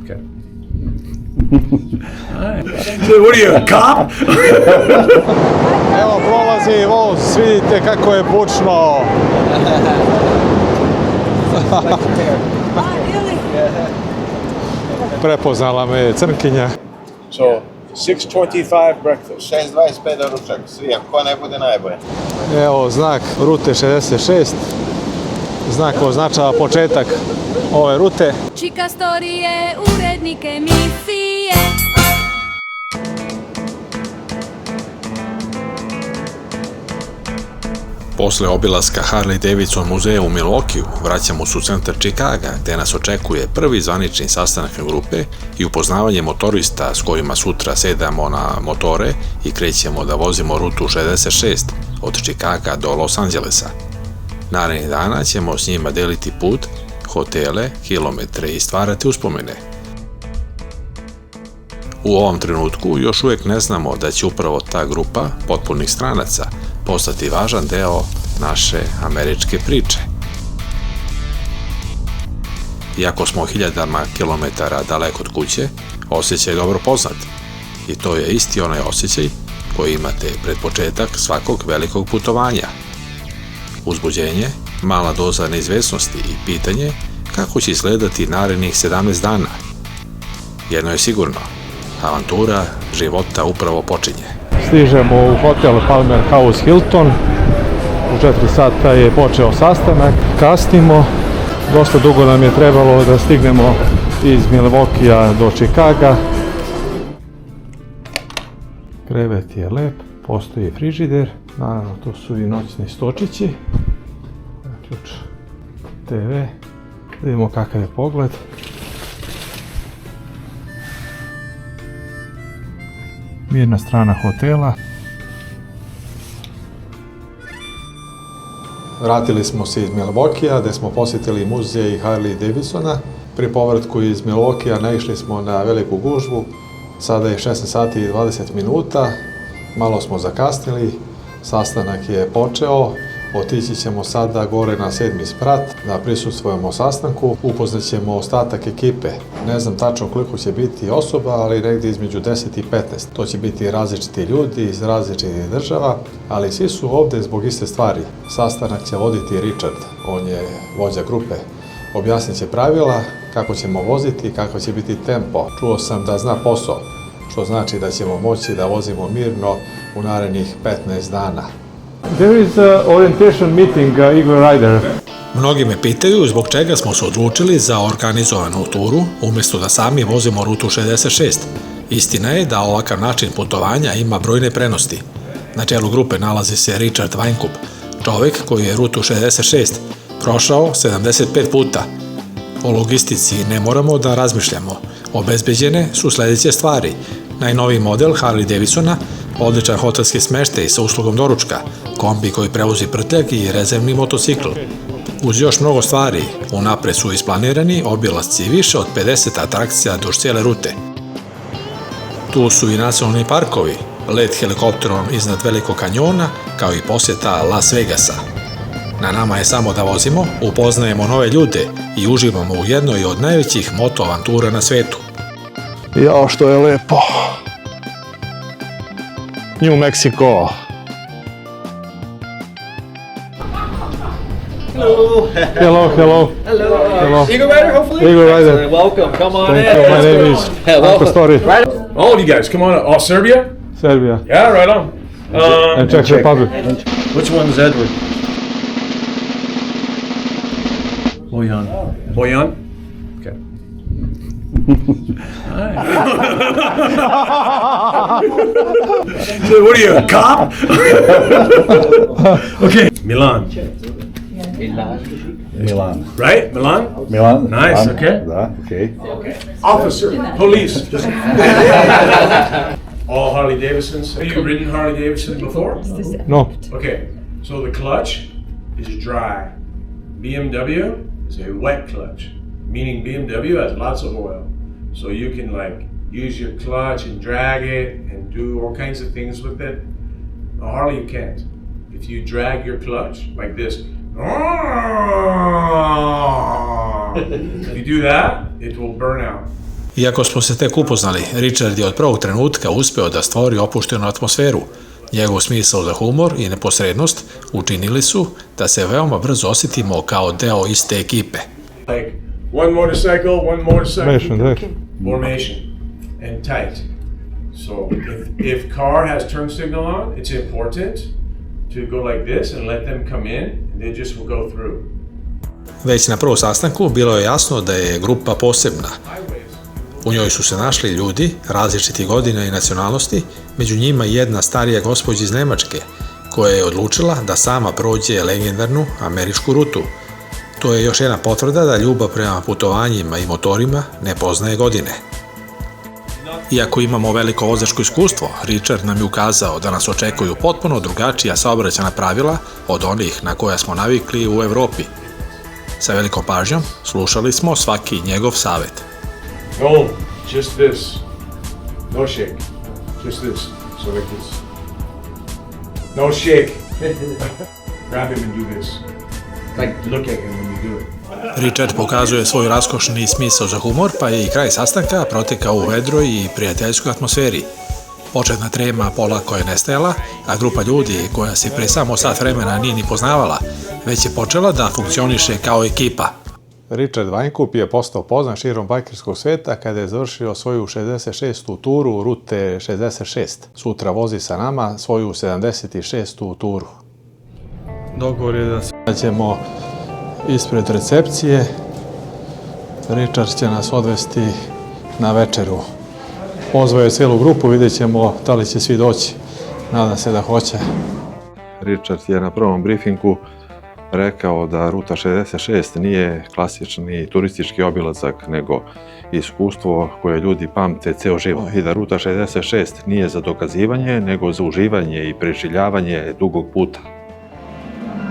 Okay. So what are you, a cop? Evo prolazi voz, vidite kako je bučno. Prepoznala me crnkinja. So 6:25 breakfast. 6.25 doručak, svi, ko ne bude najbolje. Evo znak rute 66. Znak označava početak ove rute. Čika storije, urednik emisije. Posle obilaska Harley Davidson muzeja u Milwaukeeu vraćamo se u centar Čikaga, gde nas očekuje prvi zvanični sastanak grupe i upoznavanje motorista s kojima sutra sedamo na motore i krećemo da vozimo rutu 66 od Čikaga do Los Angelesa. Narednih dana ćemo s njima deliti put, hotele, kilometre i stvarati uspomene. U ovom trenutku još uvijek ne znamo da će upravo ta grupa potpunih stranaca postati važan deo naše američke priče. Iako smo hiljadama kilometara daleko od kuće, osjećaj je dobro poznat. I to je isti onaj osjećaj koji imate pred početak svakog velikog putovanja. Uzbuđenje, mala doza neizvesnosti i pitanje kako će izgledati narednih 17 dana. Jedno je sigurno, avantura života upravo počinje. Stižemo u hotel Palmer House Hilton. U 4 sata je počeo sastanak. Kasnimo. Dosta dugo nam je trebalo da stignemo iz Milwaukeea do Čikaga. Krevet je lep, postoji frižider. Naravno, tu su i noćni stočići. Ključ TV. Vidimo kakav je pogled. Mirna strana hotela. Vratili smo se iz Milwaukeea, gde smo posjetili muzej Harley Davidsona. Pri povratku iz Milwaukeea naišli smo na veliku gužvu. Sada je 16 sati i 20 minuta. Malo smo zakasnili. Sastanak je počeo. Otići ćemo sada gore na 7. sprat da prisustvujemo sastanku. Upoznat ćemo ostatak ekipe. Ne znam tačno koliko će biti osoba, ali negdje između 10 i 15. To će biti različiti ljudi iz različitih država, ali svi su ovdje zbog iste stvari. Sastanak će voditi Richard, on je vođa grupe. Objasnit će pravila, kako ćemo voziti, kako će biti tempo. Čuo sam da zna posao, što znači da ćemo moći da vozimo mirno u narednih 15 dana. There is an orientation meeting, Eagle Rider. Mnogi me pitaju zbog čega smo se odlučili za organizovanu turu umjesto da sami vozimo rutu 66. Istina je da ovakav način putovanja ima brojne prednosti. Na čelu grupe nalazi se Richard Weinkup, čovjek koji je rutu 66 prošao 75 puta. O logistici ne moramo da razmišljamo. Obezbeđene su sljedeće stvari. Najnoviji model Harley Davidsona, odličan hotelski smeštaj sa uslugom doručka, kombi koji prevozi prtljag i rezervni motocikl. Uz još mnogo stvari, unapred su isplanirani obilasci više od 50 atrakcija duž cijele rute. Tu su i nacionalni parkovi, let helikopterom iznad Velikog kanjona, kao i posjeta Las Vegasa. Na nama je samo da vozimo, upoznajemo nove ljude i uživamo u jednoj od najvećih moto avantura na svetu. Jao, što je lepo. New Mexico. Hello. Hello, hello. Hello. Eagle Rider, hopefully? Eagle Rider. Excellent. Welcome. Come on Thank in. you. My name is Marko Story. Right. How old are you guys? Come on. Oh, Serbia? Serbia. Yeah, right on. And Czech Republic. Which one's Edward? Bojan. Bojan? Okay. So what are you, a cop? Okay. Milan. Milan. Right? Milan? Milan? Nice, okay. Da, okay. Officer. Police. All Harley Davidsons. Have you ridden Harley Davidson before? No. Okay. So the clutch is dry. BMW is a wet clutch, meaning BMW has lots of oil. So you can like use your clutch and drag it and do all kinds of things with it. A Harley you can't. If you drag your clutch like this, if you do that, it will burn out. Iako smo se tek upoznali, Richard je od prvog trenutka uspeo da stvori opuštenu atmosferu. Njegov smisao za humor i neposrednost učinili su da se veoma brzo osjetimo kao deo iste ekipe. Like one motorcycle. Formation, da. Formation and tight. So if car has turn signal on, it's important to go like this and let them come in and they just will go through. Već na prvom sastanku bilo je jasno da je grupa posebna. U njoj su se našli ljudi različitih godina i nacionalnosti, među njima jedna starija gospođa iz Nemačke, koja je odlučila da sama prođe legendarnu američku rutu. To je još jedna potvrda da ljubav prema putovanjima i motorima ne poznaje godine. Iako imamo veliko vozačko iskustvo, Richard nam je ukazao da nas očekuju potpuno drugačija saobraćajna pravila od onih na koja smo navikli u Evropi. Sa velikom pažnjom slušali smo svaki njegov savet. No, just this. No shake. Just this. So like this. No shake. Grab him and do this. Like look at him when you do it. Richard pokazuje svoj raskošni smisao za humor, pa je i kraj sastanka protekao u vedroj i prijateljskoj atmosferi. Početna trema polako je nestajala, a grupa ljudi koja se pre samo sat vremena nije ni poznavala, već je počela da funkcioniše kao ekipa. Richard Weinkup je postao poznat širom bajkerskog sveta kada je završio svoju 66. turu rute 66. Sutra vozi sa nama svoju 76. turu. Dogovor je da ćemo ispred recepcije. Richard će nas odvesti na večeru. Pozvao je cijelu grupu, vidjet ćemo da li će svi doći. Nadam se da hoće. Richard je na prvom briefingu rekao da ruta 66 nije klasični turistički obilazak, nego iskustvo koje ljudi pamte ceo život i da ruta 66 nije za dokazivanje, nego za uživanje i preživljavanje dugog puta.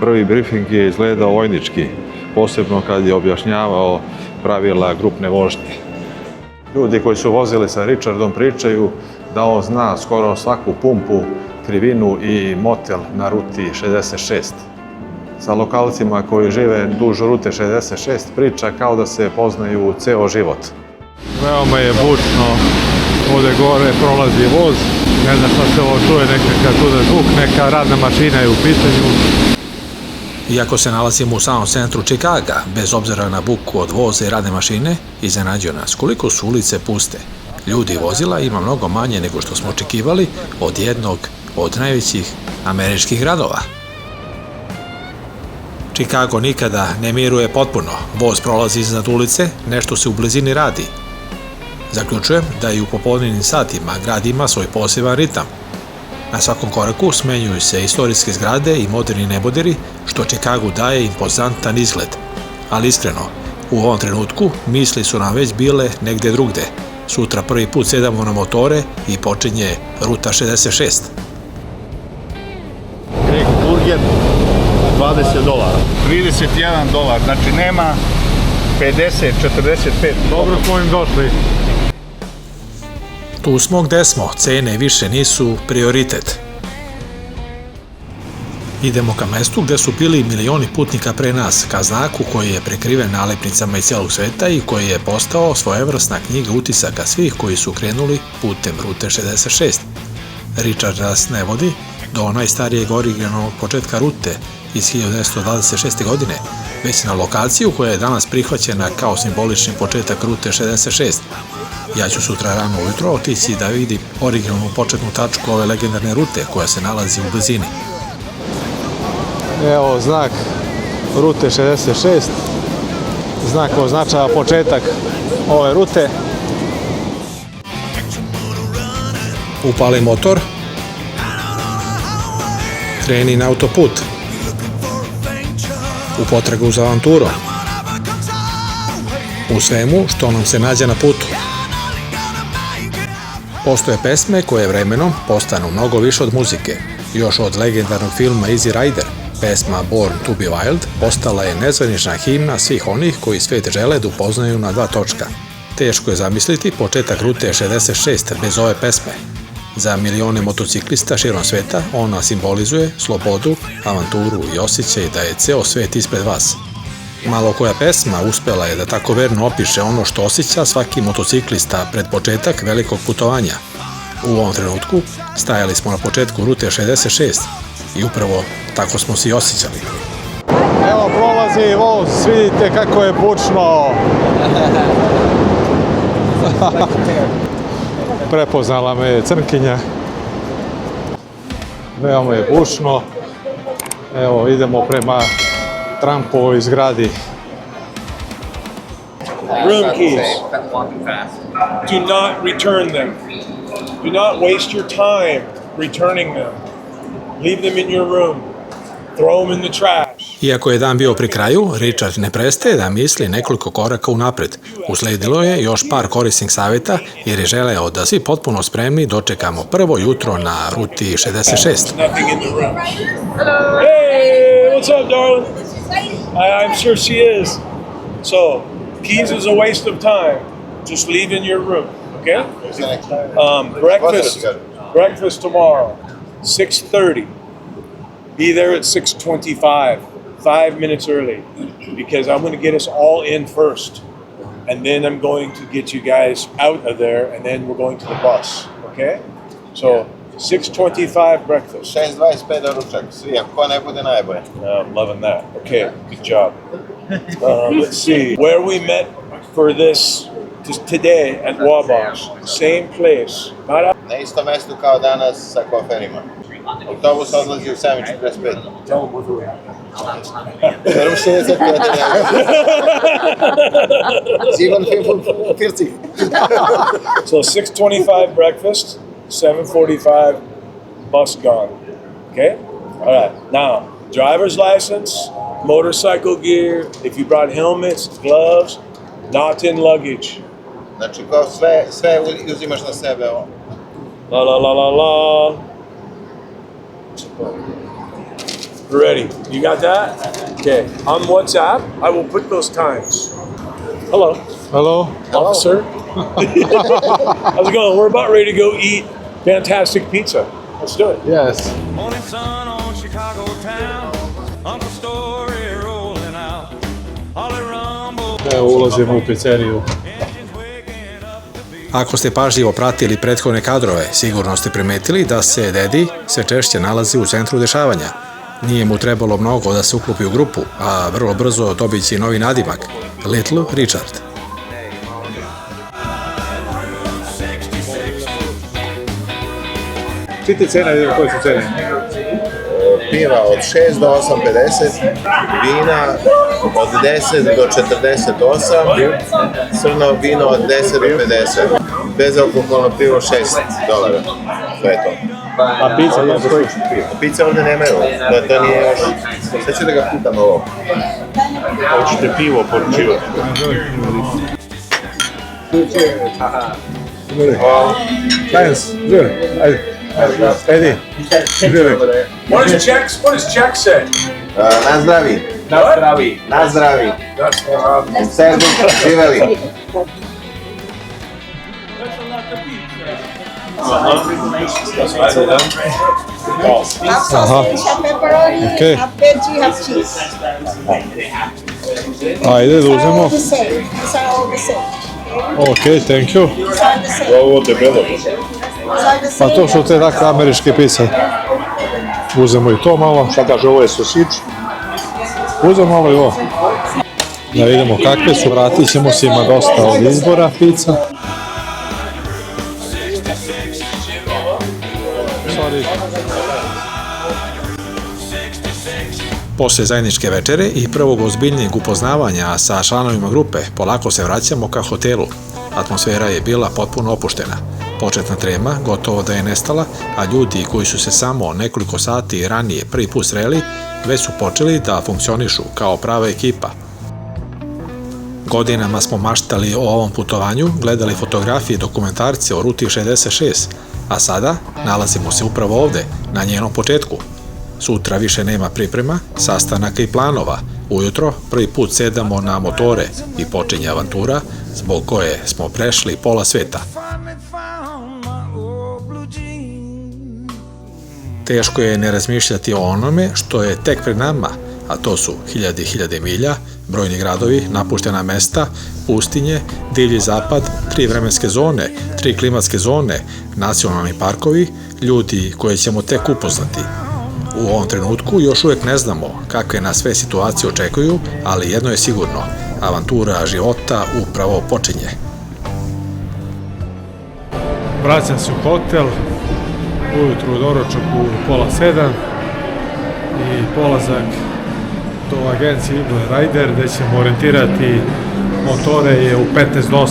Prvi briefing je izgledao vojnički, posebno kad je objašnjavao pravila grupne vožnje. Ljudi koji su vozili sa Richardom pričaju da on zna skoro svaku pumpu, krivinu i motel na ruti 66. Sa lokalcima koji žive duž rute 66 priča kao da se poznaju ceo život. Veoma je bučno, ovde gore prolazi voz, ne znam šta se ovo čuje, nekakav čudan zvuk, neka radna mašina je u pitanju. Iako se nalazimo u samom centru Čikaga, bez obzira na buku od voza i radne mašine, iznenađuje nas koliko su ulice puste. Ljudi i vozila ima mnogo manje nego što smo očekivali od jednog od najvećih američkih gradova. Chicago nikada ne miruje potpuno, voz prolazi iznad ulice, nešto se u blizini radi. Zaključujem da i u popodnevnim satima grad ima svoj poseban ritam. Na svakom koraku smenjuju se istorijske zgrade i moderni neboderi, što Chicagu daje impozantan izgled. Ali iskreno, u ovom trenutku misli su nam već bile negde drugde. Sutra prvi put sedamo na motore i počinje ruta 66. Greg burger, $20. $31, znači nema 50, 45. Dobro smo im došli. Tu smo gde smo, cene više nisu prioritet. Idemo ka mestu gde su bili milioni putnika pre nas, ka znaku koji je prekriven nalepnicama iz celog sveta i koji je postao svojevrsna knjiga utisaka svih koji su krenuli putem rute 66. Richard nas ne vodi do najstarijeg originalnog početka rute iz 1926. godine, već na lokaciju koja je danas prihvaćena kao simbolični početak rute 66. Ja ću sutra rano ujutro otići da vidim originalnu početnu tačku ove legendarne rute koja se nalazi u blizini. Evo znak rute 66. Znak označava početak ove rute. Upali motor. Kreni na autoput. U potragu za avanturom. U svemu što nam se nađe na putu. Postoje pesme koje vremenom postanu mnogo više od muzike. Još od legendarnog filma Easy Rider, pesma Born to be Wild postala je nezvanična himna svih onih koji svet žele da upoznaju na dva točka. Teško je zamisliti početak rute 66 bez ove pesme. Za milione motociklista širom sveta ona simbolizuje slobodu, avanturu i osjećaj da je ceo svet ispred vas. Malo koja pesma uspela je da tako verno opiše ono što osjeća svaki motociklista pred početak velikog putovanja. U ovom trenutku stajali smo na početku rute 66 i upravo tako smo se i osjećali. Evo prolazi voz, vidite kako je bučno. Prepoznala me Crnkinja. Veoma je bučno. Evo idemo prema Trumpovoj zgradi. Room keys. Do not return them. Do not waste your time returning them. Leave them in your room. Throw them in the trash. Iako je dan bio pri kraju, Richard ne prestaje da misli nekoliko koraka unapred. Usledilo je još par korisnih savjeta jer je želeo da svi potpuno spremni dočekamo prvo jutro na ruti 66. Nothing in the room. Hey, what's up, darling? I'm sure she is. So, keys is a waste of time. Just leave in your room, okay? Breakfast tomorrow, 6:30. Be there at 6:25, 5 minutes early, because I'm going to get us all in first, and then I'm going to get you guys out of there, and then we're going to the bus, okay? So, 6:25 breakfast. 6:25 doručak, svi, ako ne bude najbolje. I'm loving that. Okay, good job. Let's see, where we met for this today at Wabash, same place. Na isto mesto kao danas sa koferima. Autobus odlazi u 7:45. Verujem 65. Simon 40. So 6:25 breakfast, 7:45 bus gone. Okay? All right. Now, driver's license, motorcycle gear, if you brought helmets, gloves, not in luggage. Znači, kao sve uzimaš na sebe ovo. La la la la la. Ready. You got that? Okay. On WhatsApp, I will put those times. Hello. Hello. Officer. How's it going? We're about ready to go eat fantastic pizza. Let's do it. Yes. Morning sun on Chicago town, Uncle Story rolling out, Holly Rumble. Evo ulazimo u pizzeriju. Ako ste pažljivo pratili prethodne kadrove, sigurno ste primetili da se Dedi sve češće nalazi u centru dešavanja. Nije mu trebalo mnogo da se uklopi u grupu, a vrlo brzo dobit će novi nadimak – Little Richard. Čite cena, vidimo koje su cene. Piva od 6 do 8,50, vina od 10 do 48, crno vino od 10 do 50, bezalkoholno pivo $6. To je to. A pizza ima stoji? Pizza ovdje nemaju, to nije još. Sad ću da ga pitam ovo. Hoćete pivo poručivati? Thanks. Good. Eddie. What does Jack say? Na zdravi. Na zdravi. Servus, živeli. Aha. Pepperoni, Okay. half veggie, half cheese. Ajde, da uzmemo. All the same. These are all the same. Ok, thank you. These are the same. Ovo debelo. These are the Pa same. to su te dakle američke pizze. Uzmemo i to malo. Šta kaže, ovo je sosić? Uzmemo malo i ovo. Da vidimo kakve su, vratit ćemo se, ima dosta od izbora pizza. Sorry. Posle zajedničke večere i prvog ozbiljnijeg upoznavanja sa članovima grupe, polako se vraćamo ka hotelu. Atmosfera je bila potpuno opuštena. Početna trema gotovo da je nestala, a ljudi koji su se samo nekoliko sati ranije prvi put sreli, već su počeli da funkcionišu kao prava ekipa. Godinama smo maštali o ovom putovanju, gledali fotografije i dokumentarce o ruti 66, a sada nalazimo se upravo ovde, na njenom početku. Sutra više nema priprema, sastanaka i planova. Ujutro prvi put sedamo na motore i počinje avantura zbog koje smo prešli pola sveta. Teško je ne razmišljati o onome što je tek pred nama, a to su hiljade i hiljade milja Brojni gradovi, napuštena mesta, pustinje, divlji zapad, 3 vremenske zone, 3 klimatske zone, nacionalni parkovi, ljudi koje ćemo tek upoznati. U ovom trenutku još uvijek ne znamo kakve nas sve situacije očekuju, ali jedno je sigurno, avantura života upravo počinje. Vraćam se u hotel, ujutru u doručak u 6:30 i polazak do agencije Ibler Rider gde ćemo orijentirati motore je u 7:45 do 8.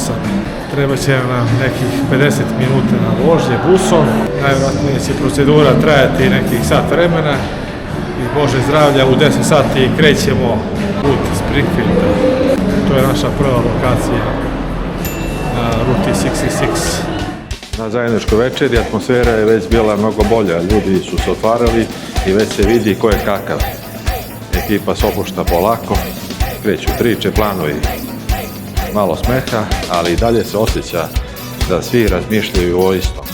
Treba će nam nekih 50 minuta na vožnje busom. Najvjerojatnije će procedura trajati nekih sat vremena i Bože zdravlja u 10 sati krećemo put Springfielda. To je naša prva lokacija na ruti 66. Na zajedničkoj večeri atmosfera je već bila mnogo bolja, ljudi su se otvarali i već se vidi ko je kakav. Ekipa se opušta polako, kreću priče, planovi, malo smeha, ali i dalje se osjeća da svi razmišljaju o istom.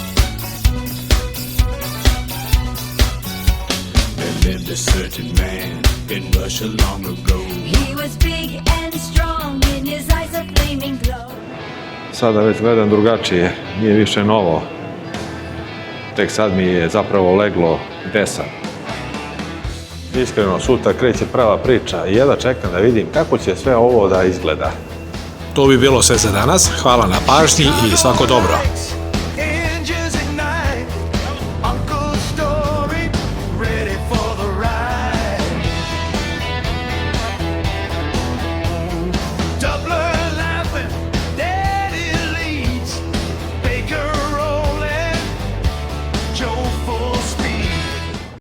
Sada već gledam drugačije, nije više novo. Tek sad mi je zapravo leglo gde sam. Iskreno, sutra kreće prava priča i jedva čekam da vidim kako će sve ovo da izgleda. To bi bilo sve za danas, hvala na pažnji i svako dobro.